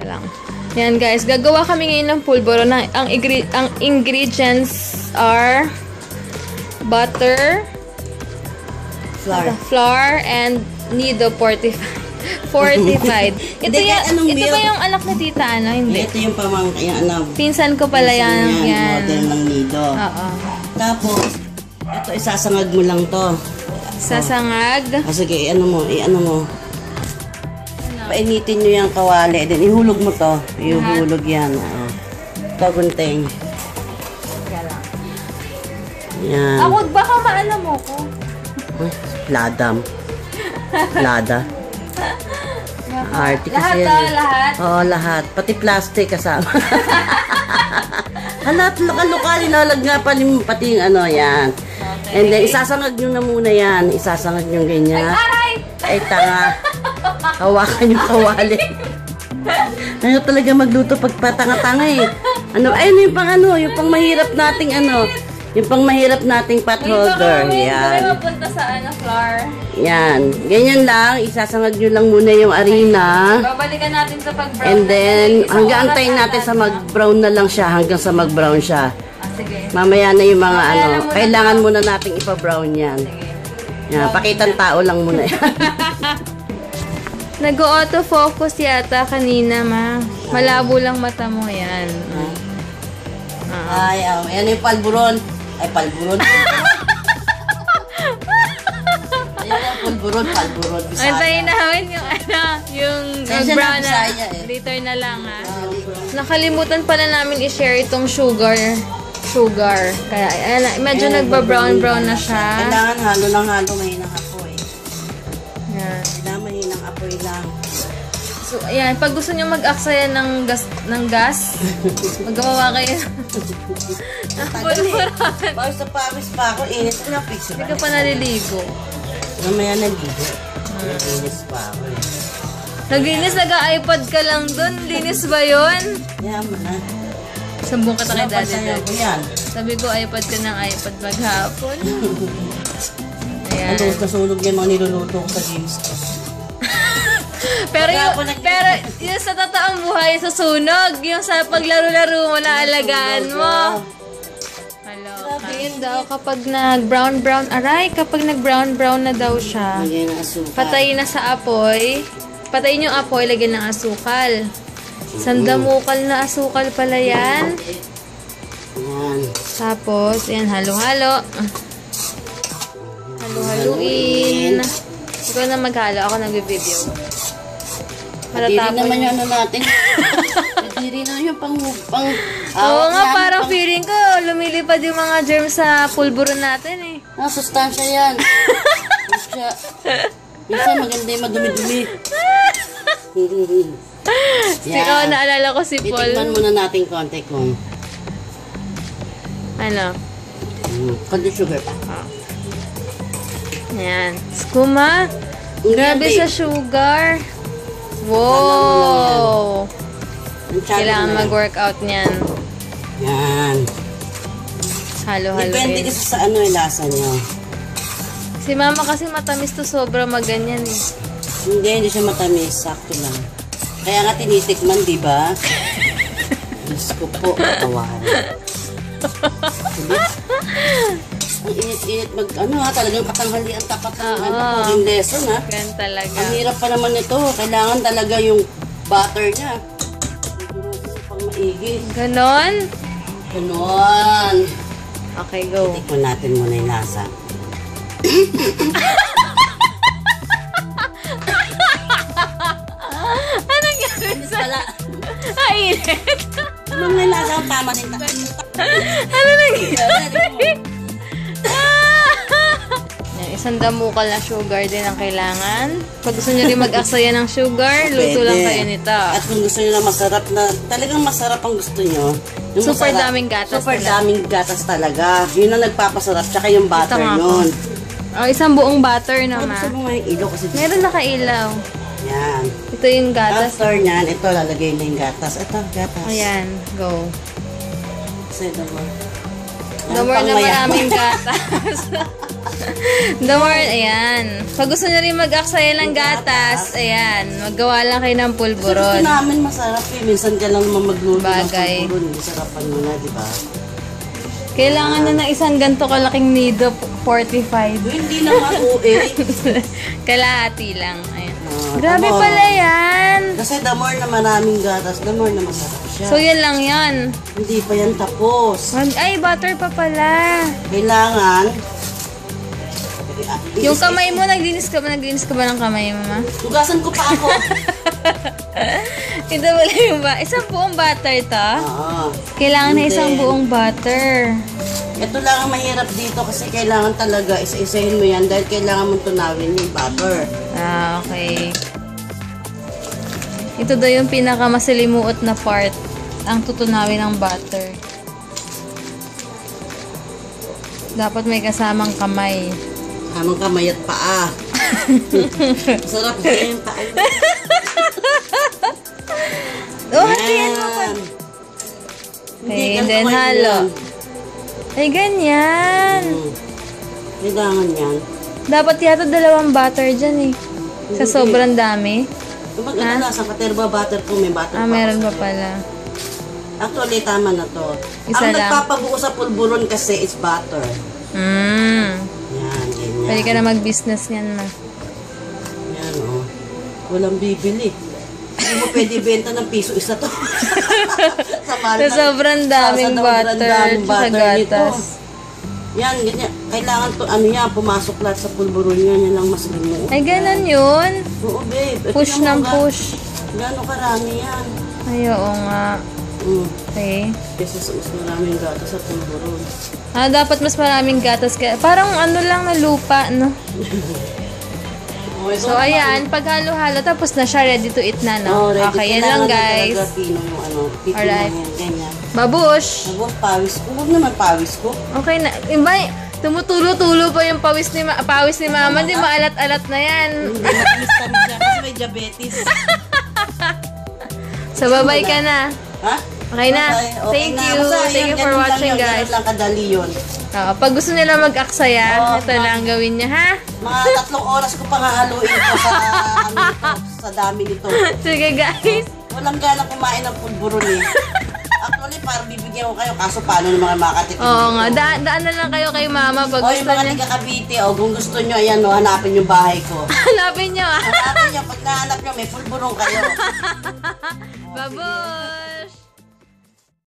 lang. Yan guys, gagawa kami ngayon ng pulburo. Ang ingredients are butter, flour, and nido fortified. Ito ba yung anak ni tita, ano? Hindi. Ito yung ano. Pinsan ko pala yan. Model ng nido. Oo. Tapos, ito isasangag mo lang to. Sasangag? Sige, ano mo. Painitin nyo yung kawali. Then, ihulog mo to. Ihulog yan. Ito, gunting. Yan. Ako, baka maano mo ko. Lada. Arte kasi Lahat? Oo, lahat. Pati plastic kasama. Halat, luka-luka, linalag nga pati yung ano, yan. Okay. And then, isasangag nyo na muna yan. Isasangag nyo ganyan. Ay, tanga. Hawakan yung kawali. Ano talaga magluto pag patanga-tanga eh. Yung pang mahirap nating yung pang mahirap nating pot holder. Yan. Mapunta sa flour. Yan. Ganyan lang. Isasangag nyo lang muna yung arena. Babalikan natin sa pag-brown. And then, hanggang antayin natin sa mag-brown na lang siya. Hanggang sa mag-brown siya. Sige. Mamaya na yung mga kailangan muna nating ipa-brown yan. Yan. Pakitang tao lang muna yan. Nag-auto-focus yata kanina, ma. Malabo lang mata mo yan. Yan yung palburon. Ay, palburon. Ayan yung palburon. Antayin namin yung brown na. Later na lang, ha. Nakalimutan pala namin i-share itong sugar. Kaya, medyo nagba-brown na siya. Kailangan halo ng halo, mahinang apoy. Yan. Kailangan mahinang apoy lang. So, ayan. Pag gusto nyo mag-aksaya ng gas, magawa kayo. Bakit sa pawis pa ako, init na pizza. Hindi ka pa naliligo. Mamaya naligo. Naginis pa ako eh. Naginis, nag-iPad ka lang dun. Linis ba yun? Yaman na. Sambong ka ta kay daddy. Yan. Sabi ko, iPad ka ng iPad maghapon. Ayan. Nasunog yung mga niluluto ko sa games ko. pero yung sa totoong buhay, susunog. Yung sa paglaro-laro mo, naalagaan mo. Sabihin daw, kapag nag-brown, kapag nag-brown na daw siya, patayin na sa apoy. Patayin yung apoy, lagyan ng asukal. Sandamukal na asukal pala yan. Tapos, yan, halo-halo. Halo-haluin. Ikaw na maghalo, ako nag-video. Diri naman yung natin. Diri na yung pang oo nga, parang feeling ko, lumilipad yung mga germs sa pulburo natin eh. Sustansya yan. Minsan maganda yung madumi-dumi. Naalala ko si Paul. Titigman muna natin konti kung konti sugar pa. Ayan. Skuma. Grabe sa sugar. Wow! Kailangan mag-workout niyan. Yan. Halo-halo. Depende kasi sa lasa niyo. Si mama kasi matamis to, sobra maganyan eh. Hindi siya matamis. Sakto lang. Kaya nga tinitikman, di ba? Diyos ko po, kawahan. Ang init-init talagang katanghalian tapat ng lesson ha. Ganun talaga. Ang hirap pa naman ito. Kailangan talaga yung butter niya. Pang maigi. Ganon? Okay, go. Tikman natin muna yung lasa. Anong gawin sa... Init. May lasa ang tama din. Ano nangyari? Isang damukal na sugar din ang kailangan. Pag gusto nyo rin mag-aksaya ng sugar, luto lang kayo nito. At kung gusto nyo na masarap talagang masarap ang gusto nyo. Super daming gatas. Super daming gatas talaga. Yun ang nagpapasarap. Tsaka yung butter nun. Isang buong butter naman. Gusto mo nga yung ilaw kasi. Meron nakailaw. Yan. Ito yung gatas. After nyan, ito lalagay na yung gatas. Ito, gatas. Ayan, go. Say the word. The word na maraming gatas. The more, ayan. Pag gusto nyo rin mag-aksaya ng gatas, ayan, maggawa lang kayo ng Gusto pulburon. namin masarap eh. Minsan ka lang naman magluto ng Bagay. pulburon. Sarapan mo na, di ba? Kailangan na ng isang ganito kalaking nido, 45. Hindi naman eh. Kalahati lang. Ayan. Ah, Grabe tama. pala yan. Kasi the more na maraming gatas, the more na masarap siya. So, yan lang yan. Hindi pa yan tapos. Ay, butter pa pala. Kailangan... Yung kamay mo, naglinis ka ba ng kamay mo, ma? Hugasan ko pa ako. Ito wala yung ba? Isang buong butter to? Oo. Kailangan na And isang then, buong butter. Ito lang ang mahirap dito kasi kailangan talaga isa-isahin mo yan dahil kailangan mong tunawin yung butter. Ah, okay. Ito daw yung pinakamasalimuot na part. Ang tutunawin ng butter. Dapat may kasamang kamay. Hamang kamay at paa. Sarap din yung paa. Oh, hatiin mo pa. Yan. Okay, ganito then kayo halo. yan. Ay, ganyan. Kailangan yan. Dapat yata 2 butter dyan eh. Sa sobrang dami. Kapag ano na, sa katerba butter ko, may butter Ah, pa meron ako pa sa pala. Actually, tama na to. Isa Ang lang. nagpapabuo sa pulburon kasi is butter. Mm. Yan, ganyan. Pwede ka na mag-business niyan, ma. Yan, oh. Walang bibili. Hindi mo pwede benta ng piso isa to. Sa sobrang daming butter, sa gatas. Yan, ganyan. Kailangan to, ano yan, pumasok lahat sa pulburon yan. Yan lang mas limuot. Ay, ganun yun. Oo, babe. Ito Push yung ng mga- push. Gano'ng karami yan. Ay, oo nga. Okay. Kasi mas maraming gatas sa pulburon. Ah, dapat mas maraming gatas. Parang ano lang na lupa, no? Okay, So, ayan. Pag halo-halo, tapos na siya. Ready to eat na, no? ready. Okay, yan Kailangan lang, na guys. talaga pino yung ano. Pipino Alright. yan, ganyan. Babush! Tapos pawis ko. Huwag naman pawis ko. Okay na. Iba, tumutulo-tulo pa yung pawis ni mama. Di maalat-alat na yan. Hindi matamis-tamis siya kasi may diabetes. So, bye-bye ka na. Ha? Okay na. Okay, okay Thank na. you. Basta Thank yun, you for ganun lang watching, yun, guys. ganun lang kadali yun. Pag gusto nila mag-aksaya, Oo, ito lang gawin niya, ha? Mga 3 oras ko pang hahaluin ito sa, ano nito, sa dami nito. Sige, guys. Walang gana kumain ng pulburon eh. Actually, parang bibigyan ko kayo. Kaso paano ng mga makatikim Oo nga. Daan na lang kayo kay mama pag O gusto yung mga niya. tiga Cavite, o kung gusto nyo, ayan o, hanapin yung bahay ko. Hanapin niyo, ah. Hanapin nyo, pag nahanap nyo, may pulburon kayo. Baboy!